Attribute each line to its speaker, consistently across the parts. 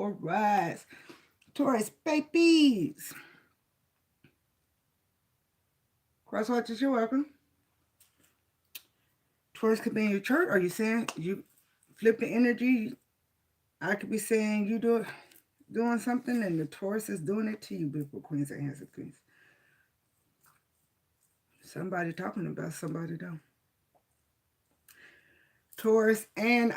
Speaker 1: All right. Taurus babies. Cross watchers, you're welcome. Taurus could be in your chart. Are you saying you flip the energy? I could be saying you doing something and the Taurus is doing it to you, beautiful queens and handsome queens. Somebody talking about somebody though. Taurus and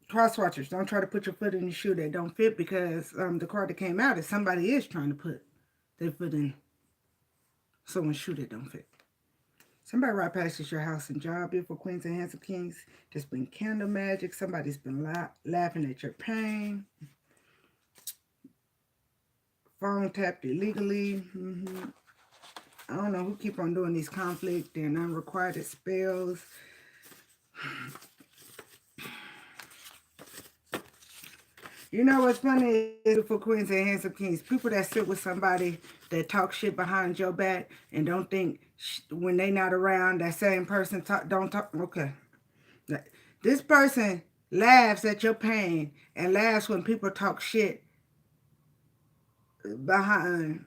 Speaker 1: cross watchers, don't try to put your foot in the shoe that don't fit because the card that came out is somebody is trying to put their foot in someone's shoe that don't fit. Somebody right past your house and job, beautiful queens and handsome kings. There's been candle magic. Somebody's been laughing at your pain. Phone tapped illegally. I don't know who keep on doing these conflict and unrequited spells. You know what's funny is for queens and handsome kings, people that sit with somebody that talk shit behind your back and don't think when they not around, that same person don't talk. Okay. This person laughs at your pain and laughs when people talk shit behind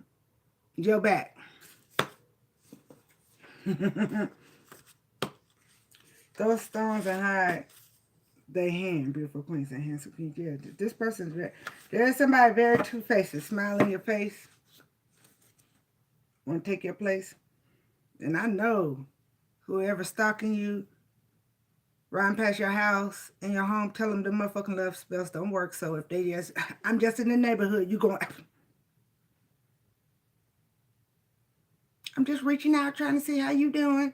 Speaker 1: your back. Those stones and hide their hand, beautiful queens and handsome kings. Yeah, this person's very, there's somebody very two-faced, smile in your face, want to take your place. And I know whoever's stalking you, riding past your house in your home, tell them the motherfucking love spells don't work. So if they just, I'm just in the neighborhood, you going, I'm just reaching out, trying to see how you doing.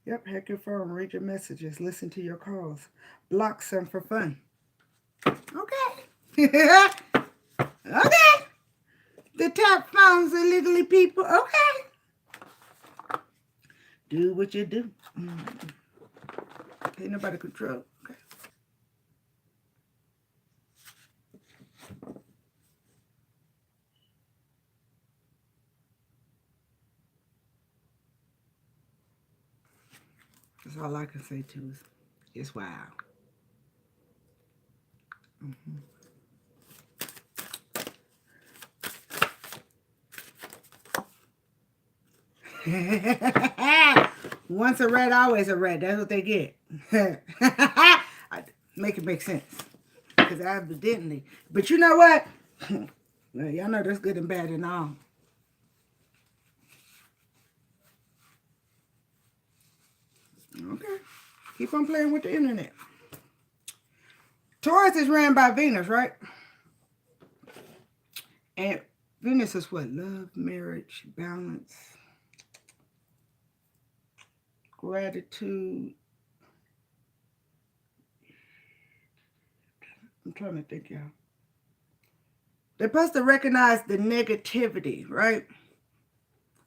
Speaker 1: Yep, hack your phone, read your messages, listen to your calls. Block some for fun. Okay. Okay. The tap phones illegally, people. Okay. Do what you do. Ain't nobody control. Okay. That's all I can say too is it's wow. Once a rat, always a rat. That's what they get. Make it make sense. Because evidently. But you know what? Well, y'all know that's good and bad and all. Okay. Keep on playing with the internet. Taurus is ran by Venus, right? And Venus is what? Love, marriage, balance, gratitude. I'm trying to think, y'all. They're supposed to recognize the negativity, right?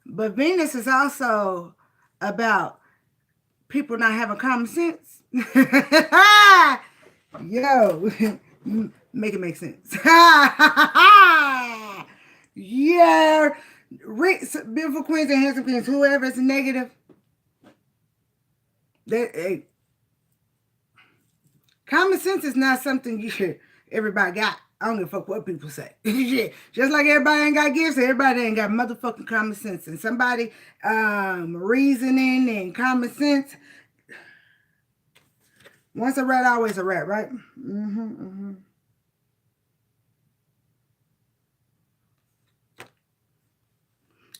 Speaker 1: But Venus is also about people not having common sense. Yo, make it make sense. Yeah, beautiful queens and handsome queens, whoever is negative, hey, common sense is not something everybody got. I don't give a fuck what people say. Shit. Just like everybody ain't got gifts, everybody ain't got motherfucking common sense. And somebody reasoning and common sense. Once a rat, always a rat, right?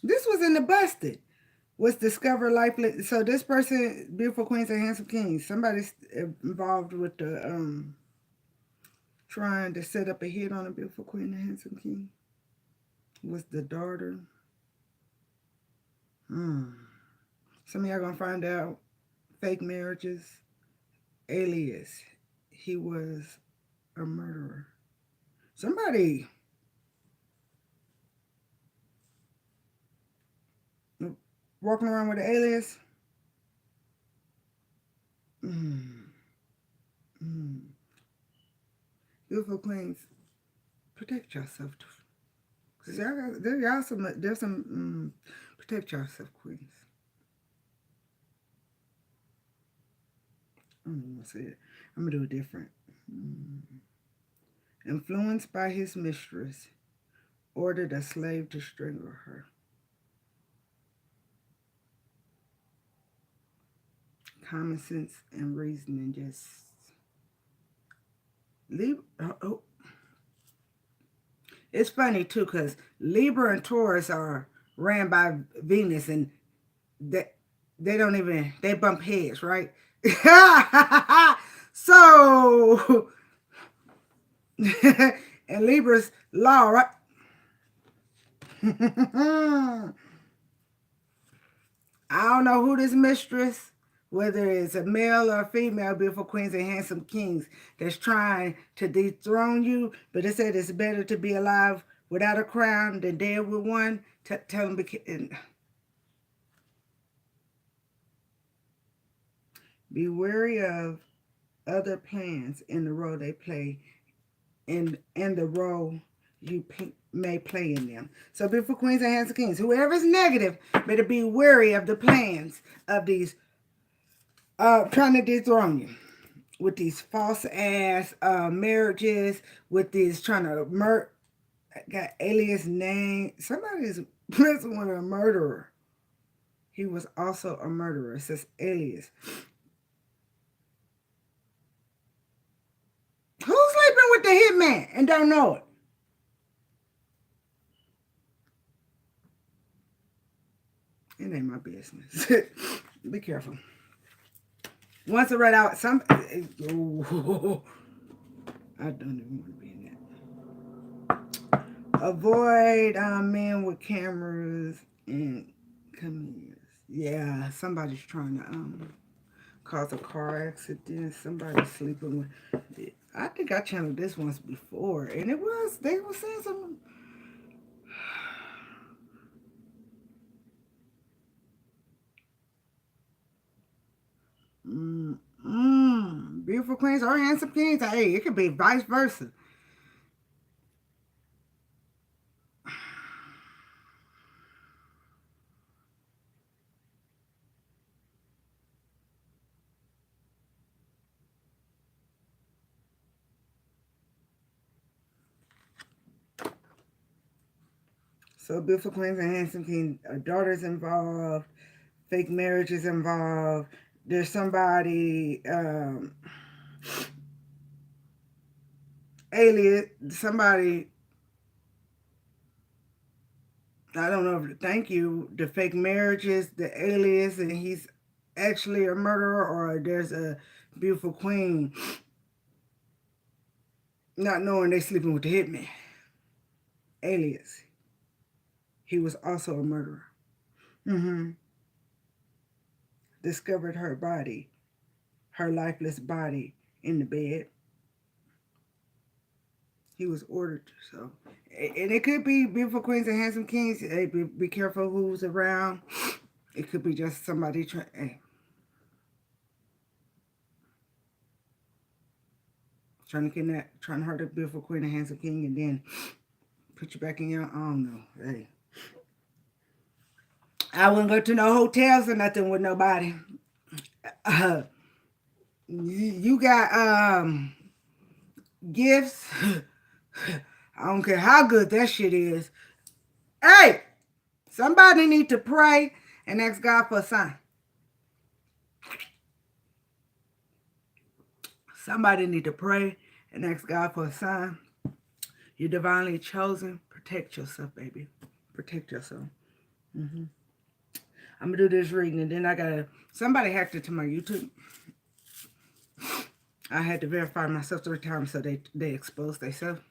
Speaker 1: This was in the busted. Was discover lifeless. So this person, beautiful queens and handsome kings, somebody's involved with the trying to set up a hit on a beautiful queen and handsome king. Was the daughter. Some of y'all gonna find out fake marriages. Alias, he was a murderer. Somebody walking around with an alias. Beautiful queens, protect yourself. Cause there's some protect yourself, queens. What's it? I'm going to do it different. Influenced by his mistress, ordered a slave to strangle her. Common sense and reasoning just leave. It's funny too, because Libra and Taurus are ran by Venus, and they don't even, they bump heads, right? So and Libra's law, right? I don't know who this mistress, whether it's a male or a female, beautiful queens and handsome kings, that's trying to dethrone you. But it said it's better to be alive without a crown than dead with one. Tell them, be wary of other plans in the role they play, in the role you may play in them. So beautiful queens and handsome kings, whoever's negative, better be wary of the plans of these trying to dethrone you with these false ass marriages, with these trying to got alias name. Somebody's messing with a murderer. He was also a murderer. It says alias. Who's sleeping with the hitman and don't know it? It ain't my business. Be careful. Once I read out some, I don't even want to be in that. Avoid men with cameras and cameras. Yeah, somebody's trying to cause a car accident. Somebody's sleeping with. I think I channeled this once before, and they were saying something. Beautiful queens or handsome kings. Hey, it could be vice versa. So beautiful queens and handsome king, daughters involved, fake marriages involved. There's somebody alias, somebody, I don't know if, thank you, the fake marriages, the alias, and he's actually a murderer, or there's a beautiful queen not knowing they sleeping with the hitman. Alias. He was also a murderer. Discovered her body, her lifeless body in the bed. He was ordered to, so. And it could be beautiful queens and handsome kings. Hey, be careful who's around. It could be just somebody trying to kidnap, trying to hurt a beautiful queen and handsome king, and then put you back in your, I don't know. Hey, I wouldn't go to no hotels or nothing with nobody. You got gifts. I don't care how good that shit is. Hey, somebody need to pray and ask God for a sign. Somebody need to pray and ask God for a sign. You're divinely chosen. Protect yourself, baby. Protect yourself. I'm gonna do this reading, and then I gotta. Somebody hacked into my YouTube. I had to verify myself 3 times, so they exposed themselves.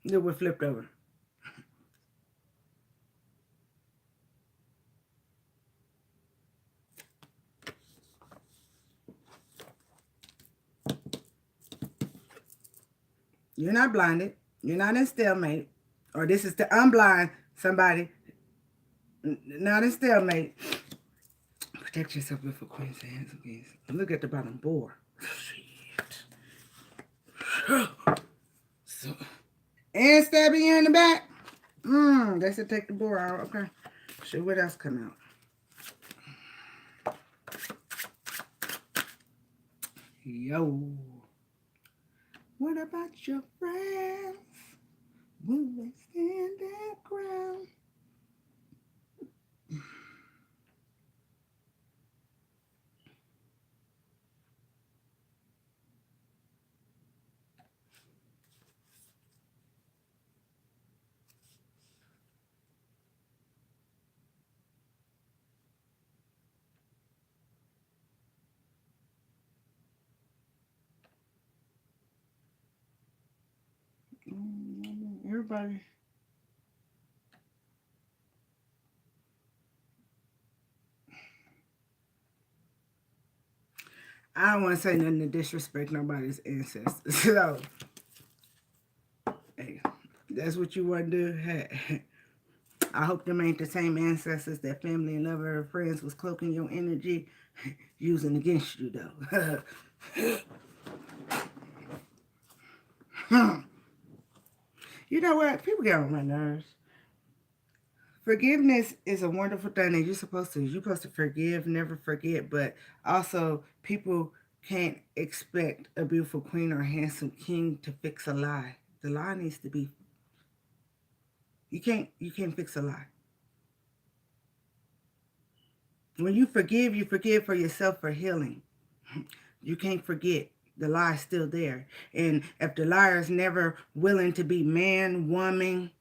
Speaker 1: They were flipped over. You're not blinded. You're not in stalemate. Or this is to unblind somebody. Not in stalemate. Protect yourself before queens and hands of keys. Look at the bottom board. Shit. So, and stabbing you in the back. They said take the board out. Okay. Shit, what else come out? Yo. What about your friends? Will they stand their ground? Everybody. I don't want to say nothing to disrespect nobody's ancestors. So, hey, that's what you want to do. Hey, I hope them ain't the same ancestors that family and lover or friends was cloaking your energy using against you, though. You know what? People get on my nerves. Forgiveness is a wonderful thing that you're supposed to forgive, never forget, but also people can't expect a beautiful queen or a handsome king to fix a lie. The lie needs to be, you can't fix a lie. When you forgive for yourself, for healing. You can't forget. The lie's still there. And if the liar is never willing to be man, woman,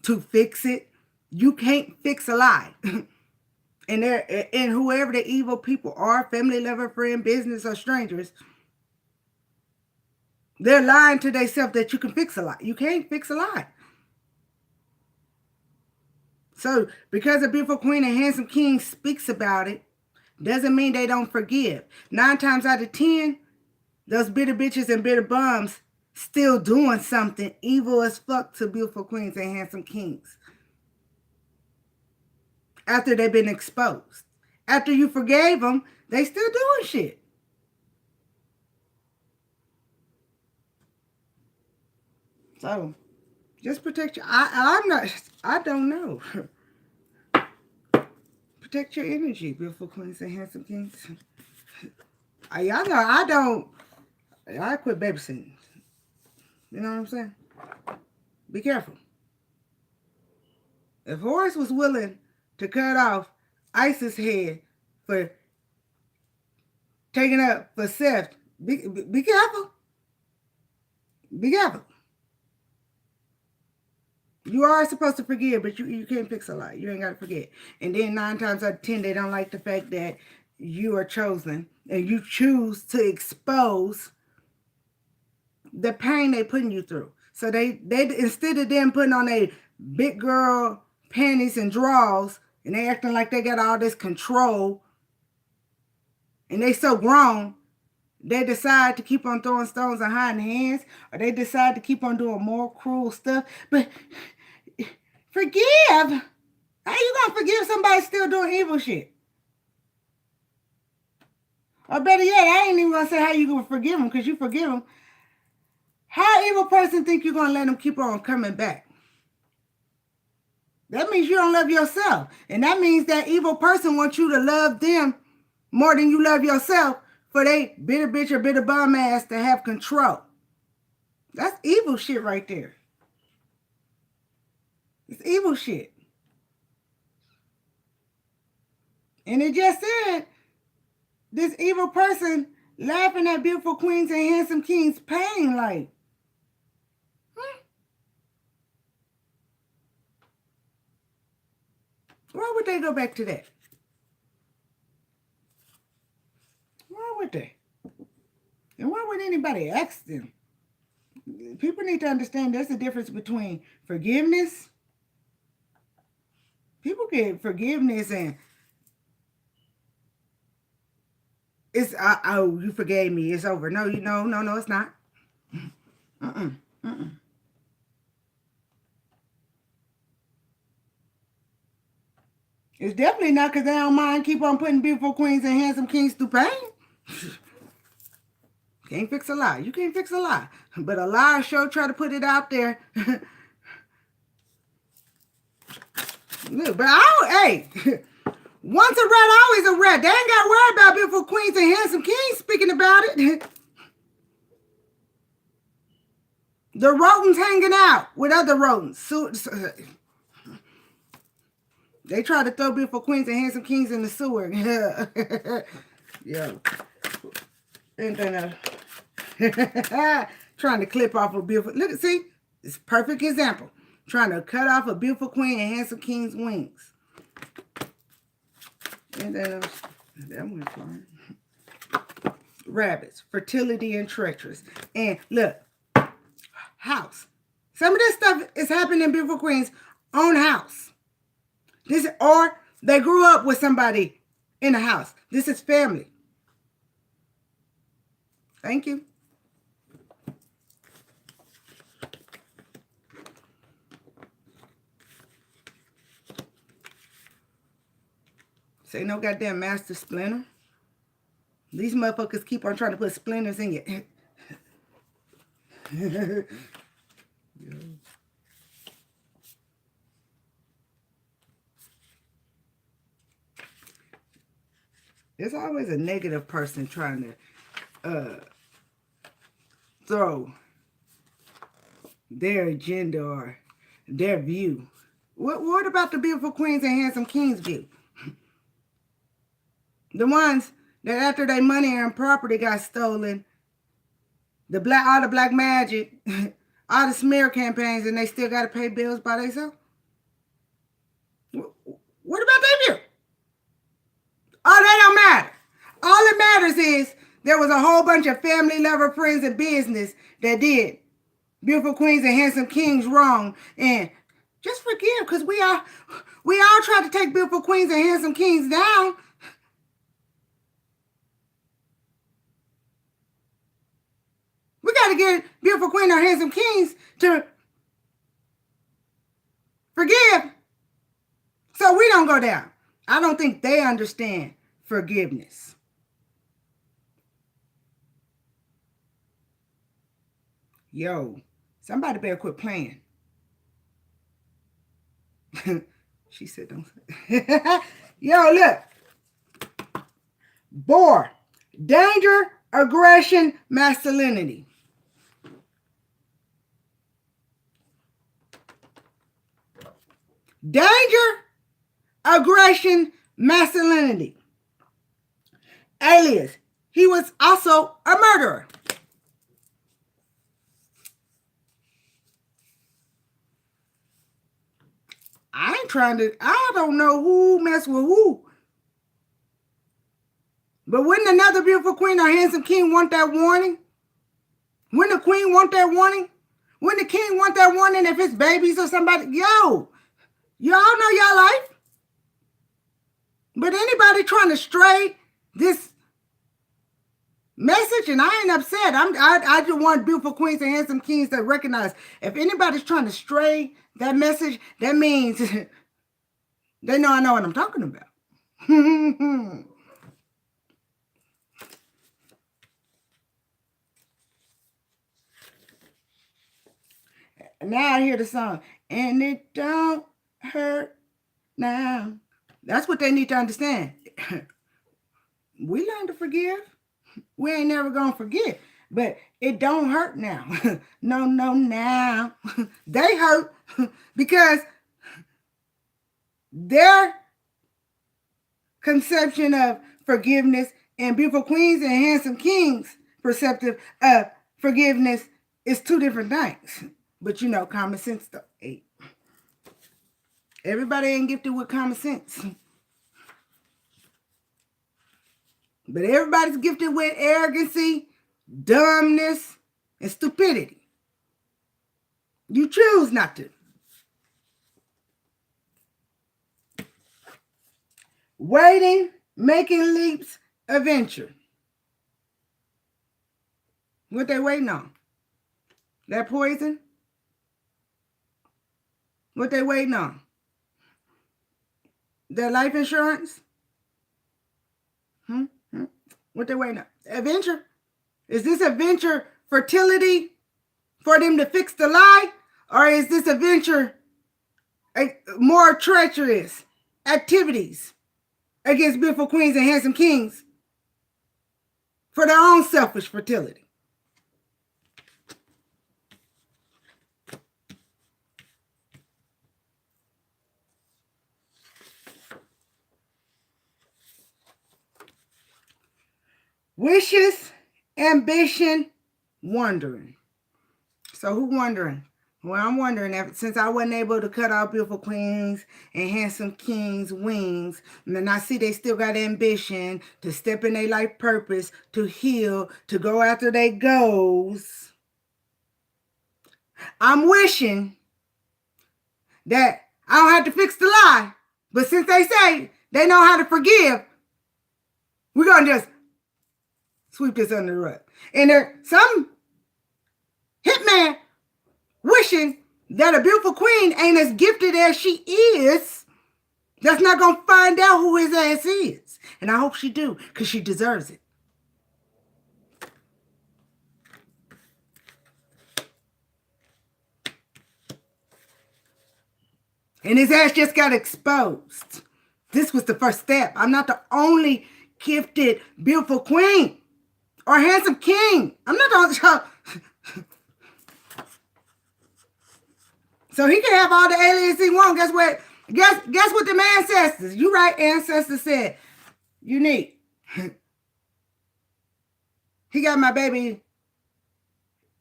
Speaker 1: to fix it, you can't fix a lie. And whoever the evil people are, family, lover, friend, business, or strangers, they're lying to themselves that you can fix a lie. You can't fix a lie. So because a beautiful queen and handsome king speaks about it, doesn't mean they don't forgive. 9 times out of 10, those bitter bitches and bitter bums still doing something evil as fuck to beautiful queens and handsome kings. After they've been exposed. After you forgave them, they still doing shit. So, just protect your... I don't know. Protect your energy, beautiful queens and handsome kings. Y'all know I quit babysitting. You know what I'm saying? Be careful. If Horus was willing to cut off Isis' head for taking up for Seth, be careful. Be careful. You are supposed to forgive, but you can't fix a lie. You ain't got to forget. And then 9 times out of 10, they don't like the fact that you are chosen and you choose to expose the pain they putting you through. So they instead of them putting on a big girl panties and drawers and they acting like they got all this control and they so grown, they decide to keep on throwing stones and hiding hands, or they decide to keep on doing more cruel stuff. But forgive. How you gonna forgive somebody still doing evil shit? Or better yet, I ain't even gonna say how you gonna forgive them, because you forgive them. How evil person think you're gonna let them keep on coming back? That means you don't love yourself. And that means that evil person wants you to love them more than you love yourself, for they bitter bitch or bitter bum ass to have control. That's evil shit right there. It's evil shit. And it just said, this evil person laughing at beautiful queens and handsome kings' pain, like, why would they go back to that? Why would they? And why would anybody ask them? People need to understand there's a difference between forgiveness. People get forgiveness and it's, oh, you forgave me, it's over. No, no, it's not. It's definitely not, because they don't mind keep on putting beautiful queens and handsome kings through pain. Can't fix a lie. You can't fix a lie. But a liar sure try to put it out there. Look, but hey, Once a rat, always a rat. They ain't got to worry about beautiful queens and handsome kings speaking about it. The rodents hanging out with other rodents. They try to throw beautiful queens and handsome kings in the sewer. Yeah. And then trying to clip off a beautiful, look, see, it's a perfect example. Trying to cut off a beautiful queen and handsome king's wings. And then that one's fine. Rabbits, fertility and treacherous. And look, house. Some of this stuff is happening in beautiful queen's own house. This, or they grew up with somebody in the house. This is family. Thank you. Say no goddamn master splinter. These motherfuckers keep on trying to put splinters in you. There's always a negative person trying to throw their agenda or their view. What about the beautiful queens and handsome kings view? The ones that after their money and property got stolen, all the black magic, all the smear campaigns, and they still got to pay bills by themselves? What about their view? Oh, they don't matter. All that matters is there was a whole bunch of family, lover, friends, and business that did beautiful queens and handsome kings wrong. And just forgive, because we all try to take beautiful queens and handsome kings down. We got to get beautiful queen or handsome kings to forgive so we don't go down. I don't think they understand forgiveness. Yo, somebody better quit playing. She said, don't say. Yo, look. Boar. Danger, aggression, masculinity. Danger, aggression, masculinity. Alias, he was also a murderer. I don't know who messed with who. But wouldn't another beautiful queen or handsome king want that warning? Wouldn't the queen want that warning? Wouldn't the king want that warning if it's babies or somebody? Yo, y'all know y'all life. But anybody trying to stray this message, and I ain't upset. I just want beautiful queens and handsome kings to recognize if anybody's trying to stray that message, that means they know I know what I'm talking about. Now I hear the song, and it don't hurt now. That's what they need to understand. We learn to forgive. We ain't never gonna forget, but it don't hurt now. No, now. They hurt because their conception of forgiveness and beautiful queens and handsome kings perceptive of forgiveness is two different things. But you know, common sense though. Hey. Everybody ain't gifted with common sense. But everybody's gifted with arrogancy, dumbness, and stupidity. You choose not to. Waiting, making leaps, adventure. What they waiting on? That poison? What they waiting on? Their life insurance? What they waiting on? Adventure? Is this adventure fertility for them to fix the lie? Or is this adventure more treacherous activities against beautiful queens and handsome kings for their own selfish fertility. Wishes, ambition, wondering. So who wondering? Well, I'm wondering if, since I wasn't able to cut off beautiful queens and handsome kings' wings, and then I see they still got ambition to step in their life purpose, to heal, to go after their goals. I'm wishing that I don't have to fix the lie. But since they say they know how to forgive, we're going to just sweep this under the rug. And there's some hitman wishing that a beautiful queen ain't as gifted as she is, that's not going to find out who his ass is. And I hope she do, because she deserves it. And his ass just got exposed. This was the first step. I'm not the only gifted, beautiful queen or handsome king. I'm not the only... So he can have all the aliens he wants. Guess what? Guess what the ancestors? You right, ancestors said. Unique. He got my baby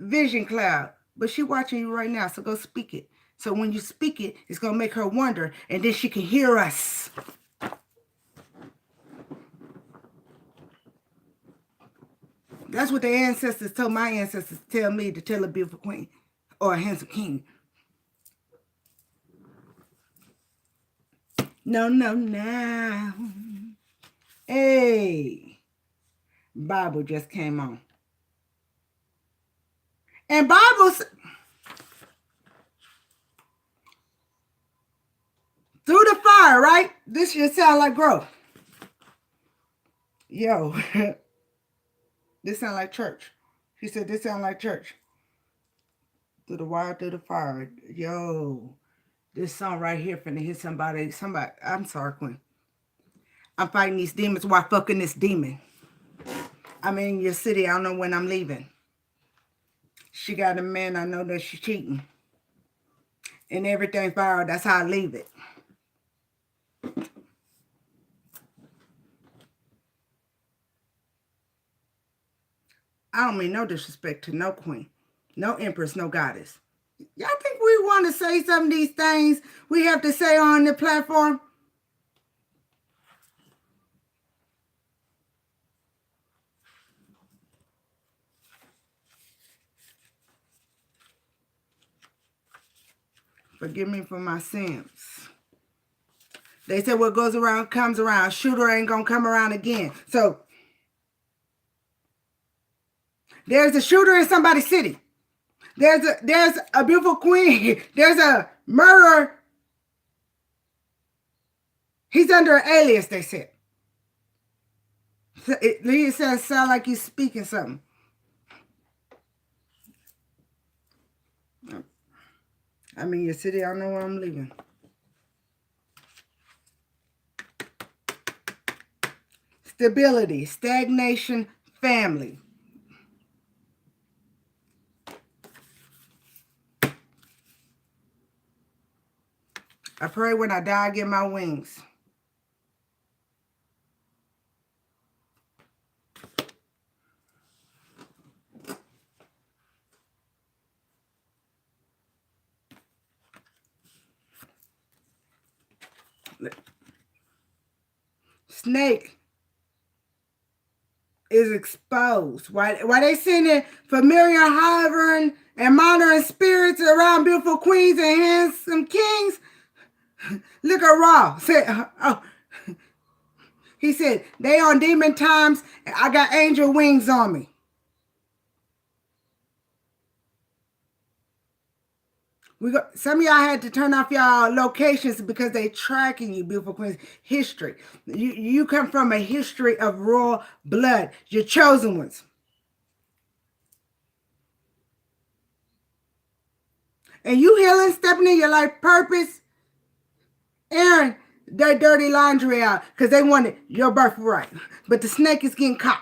Speaker 1: vision cloud. But she watching you right now, so go speak it. So when you speak it, it's going to make her wonder, and then she can hear us. That's what the ancestors told my ancestors to tell me to tell a beautiful queen or a handsome king. No, no, no. Hey, Bible just came on. And Bible's through the fire, right? This should sound like growth. Yo, this sound like church. She said this sound like church. Through the wire, through the fire. Yo, this song right here finna hit somebody. I'm sorry, Queen. I'm fighting these demons while fucking this demon. I'm in your city. I don't know when I'm leaving. She got a man. I know that she's cheating. And everything's viral. That's how I leave it. I don't mean no disrespect to no queen. No empress, no goddess. Y'all think we want to say some of these things we have to say on the platform? Forgive me for my sins. They said what goes around comes around. Shooter ain't gonna come around again. So there's a shooter in somebody's city. There's a beautiful queen. There's a murderer. He's under an alias, they said. It sound like he's speaking something. I'm in your city. I don't know where I'm leaving. Stability, stagnation, family. I pray when I die, I get my wings. Snake is exposed. Why they sending familiar hovering and monitoring spirits around beautiful queens and handsome kings? Look at Raw. He said, they on demon times, and I got angel wings on me. Some of y'all had to turn off y'all locations because they tracking you, beautiful queens. History. You come from a history of royal blood. You're chosen ones. And you healing, stepping in your life purpose. Aaron, their dirty laundry out because they wanted your birthright. But the snake is getting caught.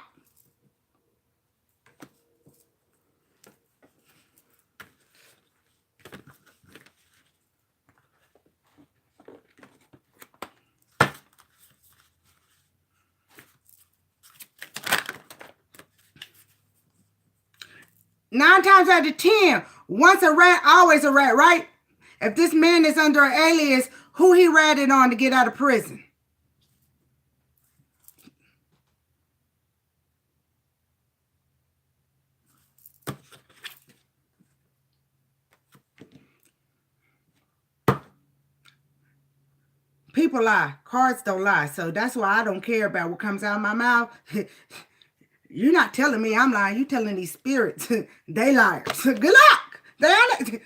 Speaker 1: Nine times out of 10, once a rat, always a rat, right? If this man is under an alias, who he ratted on to get out of prison? People lie. Cards don't lie. So that's why I don't care about what comes out of my mouth. You're not telling me I'm lying. You're telling these spirits. They liars. Good luck. They're not.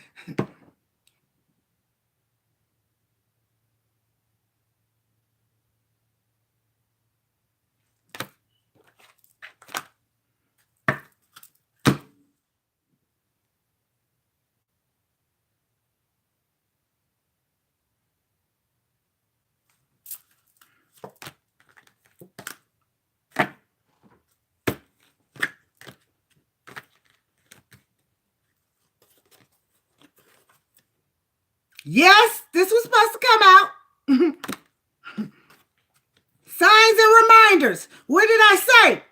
Speaker 1: Yes, this was supposed to come out. Signs and reminders. What did I say?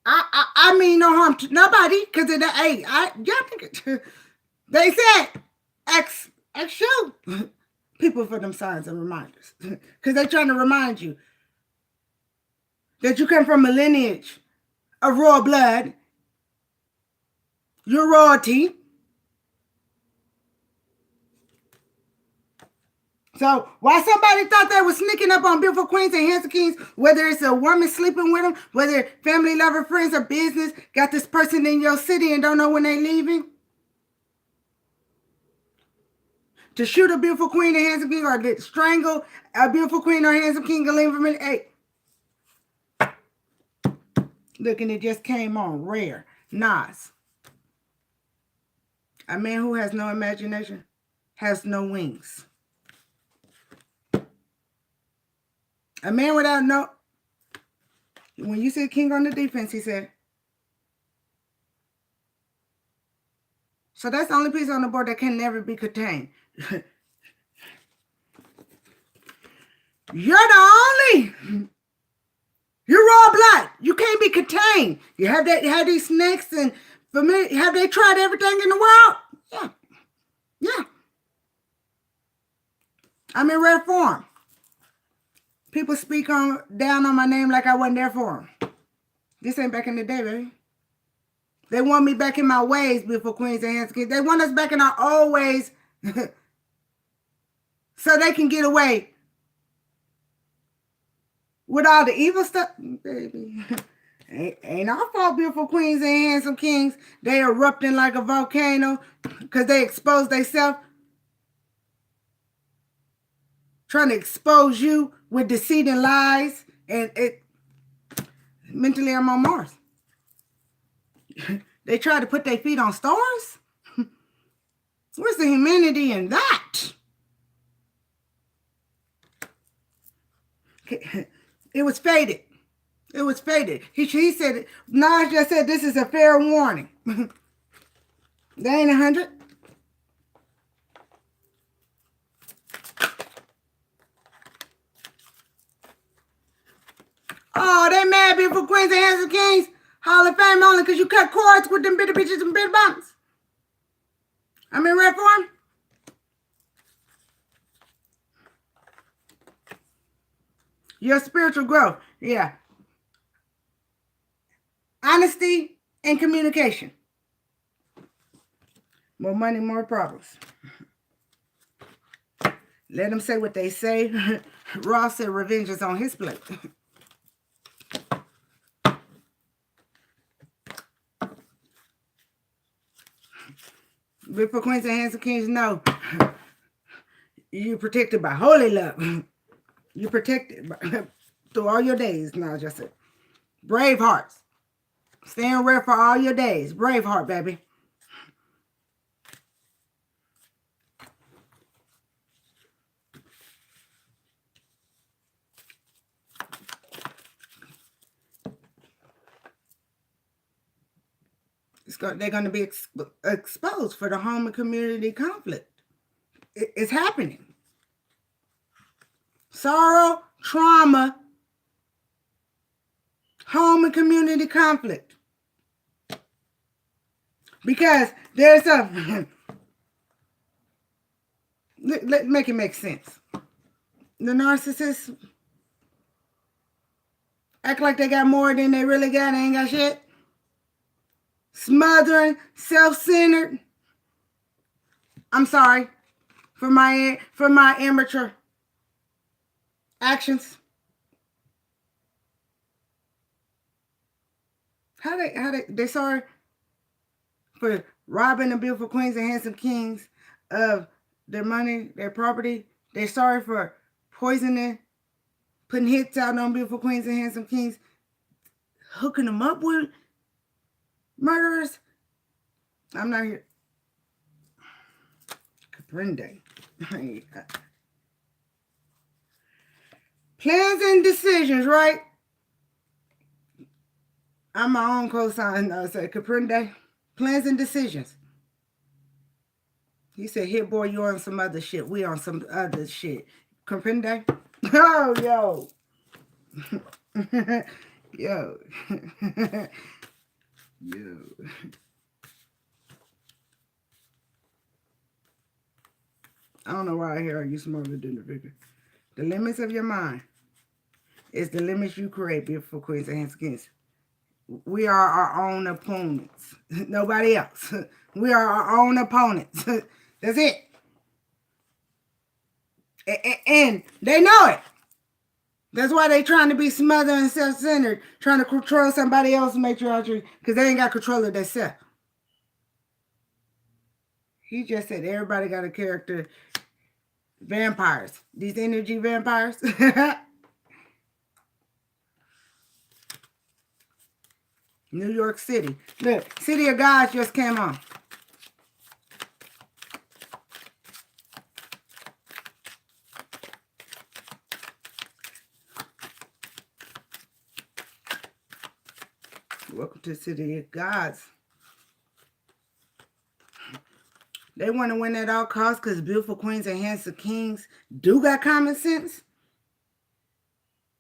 Speaker 1: I mean no harm to nobody because of the they said X show people for them signs and reminders because they're trying to remind you that you come from a lineage of royal blood. You're royalty. So while somebody thought they were sneaking up on beautiful queens and handsome kings, whether it's a woman sleeping with them, whether family, lover, friends, or business, got this person in your city and don't know when they're leaving, to shoot a beautiful queen and handsome king, or to strangle a beautiful queen or handsome king and leave them in. Hey, look, and it just came on rare. Nas. A man who has no imagination has no wings. A man without no... When you said king on the defense, he said... So that's the only piece on the board that can never be contained. You're the only... You're raw blood. You can't be contained. You have these snakes and familiar. Have they tried everything in the world? Yeah. Yeah. I'm in rare form. People speak down on my name like I wasn't there for them. This ain't back in the day, baby. They want me back in my ways, beautiful queens and handsome kings. They want us back in our old ways so they can get away with all the evil stuff. Baby, ain't our fault, beautiful queens and handsome kings. They erupting like a volcano because they expose themselves. Trying to expose you with deceit and lies. And mentally, I'm on Mars. They try to put their feet on stars. Where's the humanity in that? It was fated. It was fated. He said, Nas just said this is a fair warning. They ain't 100. Oh, they mad beautiful queens and handsome kings. Hall of Fame only because you cut cords with them bitter bitches and bitter bumps. I'm in red form. Your spiritual growth. Yeah. Honesty and communication. More money, more problems. Let them say what they say. Ross said revenge is on his plate. Beautiful queens and handsome kings know you're protected by holy love. You're protected through all your days. No, just it. Brave hearts. Staying rare for all your days. Brave heart, baby. They're going to be exposed for the home and community conflict. It's happening. Sorrow, trauma, home and community conflict. Because there's a... Let make it make sense. The narcissists act like they got more than they really got. They ain't got shit. Smothering, self-centered. I'm sorry for my immature actions. How they sorry for robbing the beautiful queens and handsome kings of their money, their property. They're sorry for poisoning, putting hits out on beautiful queens and handsome kings, hooking them up with murderers. I'm not here. Capricorn. Plans and decisions, right? I'm my own cosign. I say Capricorn. Plans and decisions. He said, "Here, boy, you on some other shit. We on some other shit." Capricorn. Oh, yo. Yo. Yo. I don't know why I hear you smarter than the figure. The limits of your mind is the limits you create, beautiful queens and handsome kings. We are our own opponents. Nobody else. We are our own opponents. That's it. And they know it. That's why they trying to be smothered and self-centered, trying to control somebody else's matriarchy, because they ain't got control of themselves. He just said everybody got a character. Vampires. These energy vampires. New York City. Look, City of Gods just came on. Welcome to City of Gods. They want to win at all costs because beautiful queens and handsome kings do got common sense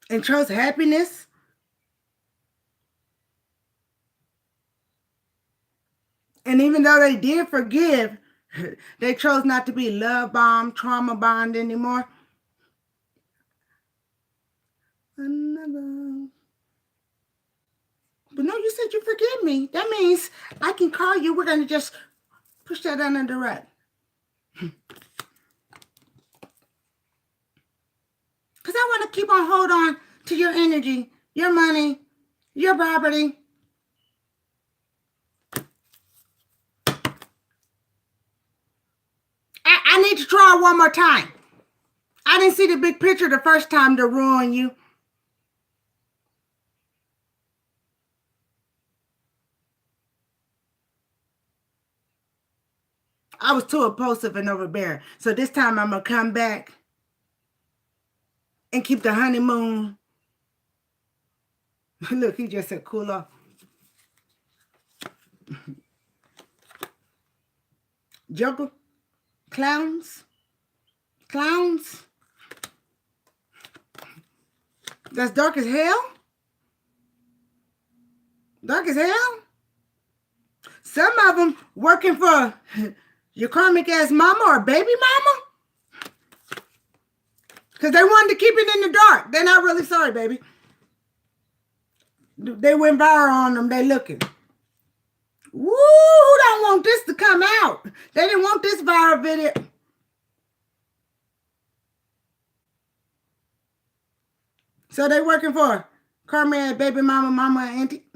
Speaker 1: and trust happiness. And even though they did forgive, they chose not to be love bomb, trauma bond anymore. Another. But no, you said you forgive me. That means I can call you. We're going to just push that under the rug. Because I want to keep on hold on to your energy, your money, your property. I need to try one more time. I didn't see the big picture the first time to ruin you. I was too impulsive and overbearing. So this time I'm going to come back and keep the honeymoon. Look, he just said cool off. Joker? Clowns? Clowns? That's dark as hell? Dark as hell? Some of them working for your karmic ass mama or baby mama? Because they wanted to keep it in the dark. They're not really sorry, baby. They went viral on them. They looking. Woo! Who don't want this to come out? They didn't want this viral video. So they working for karmic baby mama, mama, auntie.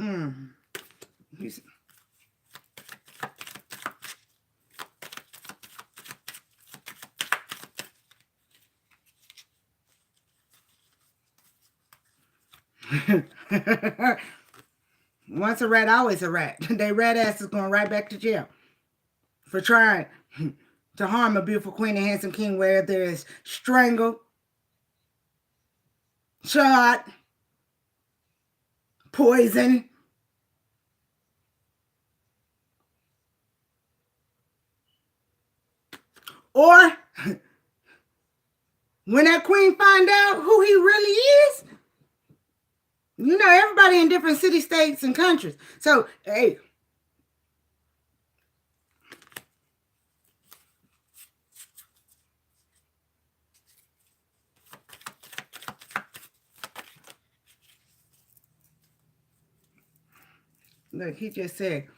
Speaker 1: Once a rat, always a rat. They rat ass is going right back to jail for trying to harm a beautiful queen and handsome king, where there is strangle, shot, poison. Or when that queen find out who he really is, you know, everybody in different city, states, and countries. So, hey, look, he just said,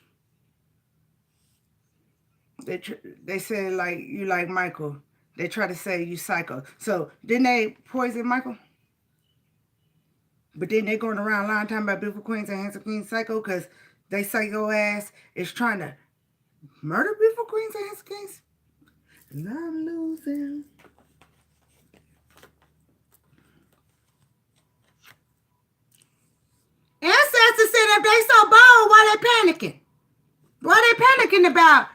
Speaker 1: they said, like, you like Michael. They try to say you psycho. So, didn't they poison Michael? But then they're going around lying, talking about beautiful queens and handsome queens psycho because they psycho ass is trying to murder beautiful queens and handsome queens. And I'm losing. Ancestors said if they so bold, why they panicking? Why they panicking about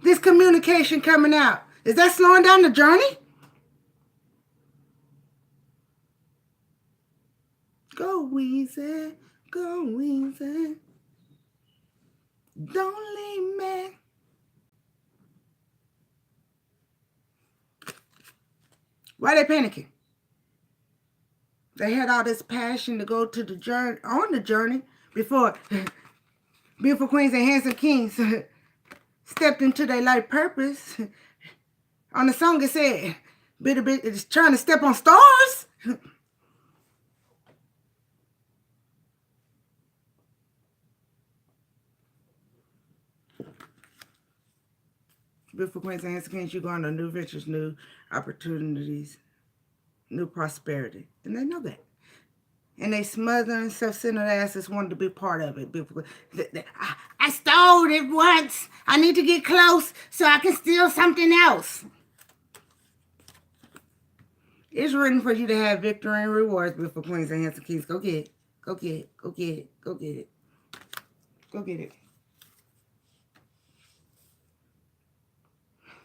Speaker 1: this communication coming out? Is that slowing down the journey? Go Weezy, go Weezy. Don't leave me. Why they panicking? They had all this passion to go to the journey, on the journey, before beautiful queens and handsome kings stepped into their life purpose. On the song it said, bit of it's trying to step on stars. Beautiful queens and handsome kings, you go on to new ventures, new opportunities, new prosperity. And they know that. And they smothering self-centered asses wanted to be part of it. I stole it once. I need to get close so I can steal something else. It's written for you to have victory and rewards, beautiful queens and handsome kings. Go get it. Go get it. Go get it. Go get it. Go get it.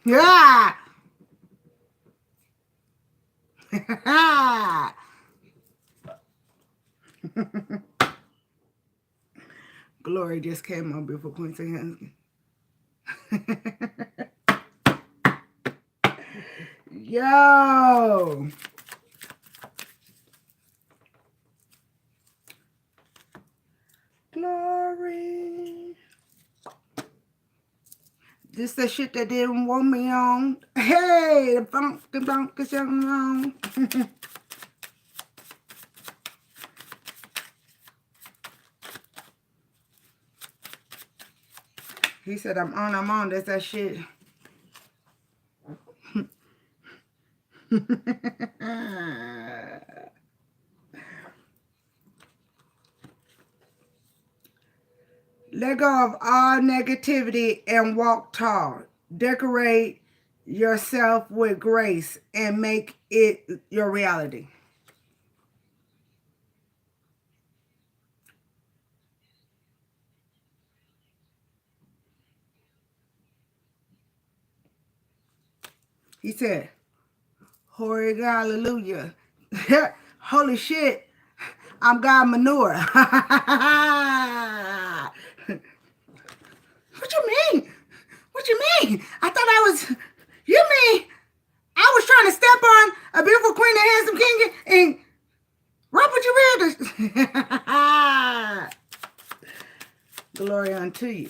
Speaker 1: Yeah. Glory just came on, beautiful queens and handsome. Yo. Glory. This the shit that didn't want me on. Hey, the bunk is on. He said, I'm on. That's that shit. Let go of all negativity and walk tall. Decorate yourself with grace and make it your reality. He said, Holy hallelujah. Holy shit. I'm God manure. What you mean? What you mean? I thought I was, you mean I was trying to step on a beautiful queen and handsome king and rub what you read? Glory unto you.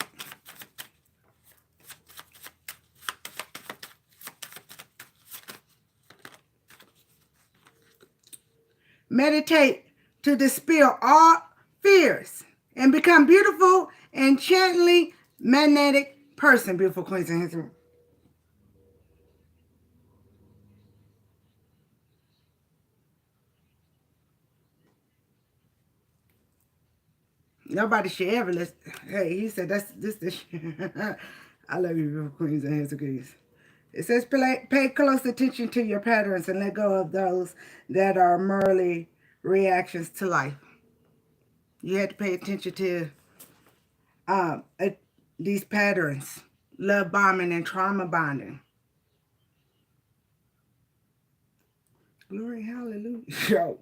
Speaker 1: Meditate to dispel all fears and become beautiful, enchantly magnetic person, beautiful queens and handsome. Nobody should ever listen. Hey, he said that's this. I love you, beautiful queens and handsome queens. It says pay close attention to your patterns and let go of those that are merely reactions to life. You have to pay attention to these patterns, love bombing and trauma bonding. Glory, hallelujah. Yo.